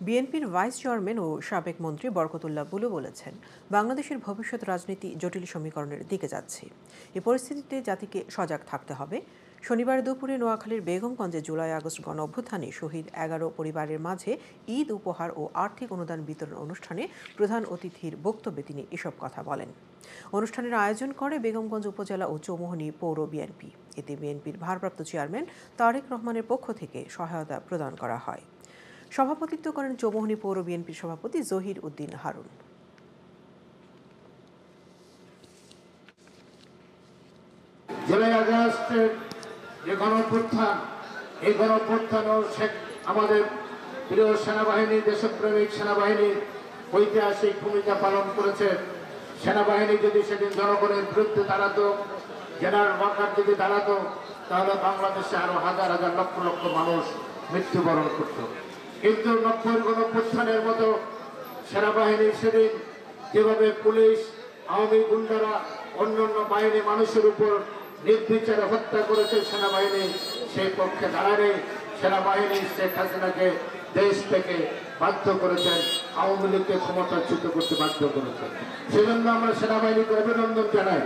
বিএনপির vice chairman ও সাবেক মন্ত্রী বরকতুল্লাহ বুলু বলেছেন, বাংলাদেশের ভবিষ্যৎ রাজনীতি জটিল সমীকরণের দিকে যাচ্ছে। এ পরিস্থিতিতে জাতিকে সজাগ থাকতে হবে। শনিবার দুপুরে নোয়াখালীর বেগমগঞ্জে জুলাই আগস্ট গণ অভ্যুত্থানে শহীদ 11 পরিবারের মাঝে ঈদ উপহার ও আর্থিক অনুদান বিতরণ অনুষ্ঠানে প্রধান অতিথির বক্তব্যে তিনি এসব কথা বলেন। অনুষ্ঠানের আয়োজন করে বেগমগঞ্জ উপজেলা ও চৌমুহনী পৌর বিএনপি। এতে বিএনপির ভারপ্রাপ্ত চেয়ারম্যান তারেক রহমানের পক্ষ থেকে সহায়তা প্রদান করা হয়। সভাপতিত্ব করেন চৌমুহনী পৌর বিএনপির সভাপতি জহির উদ্দিন হারুন। জুলাই আগস্টের যে গণঅভ্যুত্থান, এই গণঅভ্যুত্থানও আমাদের প্রিয় সেনাবাহিনী, দেশপ্রেমিক সেনাবাহিনীর ঐতিহাসিক ভূমিকা পালন করেছে। সেনাবাহিনী যদি সেদিন জনগণের বিরুদ্ধে দাঁড়াতো, জেনারেল ওয়াকার যদি দাঁড়াতো, তাহলে বাংলাদেশে আরো হাজার হাজার লক্ষ লক্ষ মানুষ মৃত্যুবরণ করত। কিন্তু 90 গণঅভ্যুত্থানের মতো সেনাবাহিনী সেদিন যেভাবে পুলিশ, আওয়ামী গুন্ডারা, অন্যান্য বাহিনী মানুষের উপর নির্বিচারে হত্যা করেছে, সেনাবাহিনী সেই পক্ষে দাঁড়ানে সেনাবাহিনী শেখ হাসিনাকে দেশ থেকে বাধ্য করেছেন, আওয়ামী লীগকে ক্ষমতাচ্যুত করতে বাধ্য করেছেন। সেজন্য আমরা সেনাবাহিনীকে অভিনন্দন জানাই।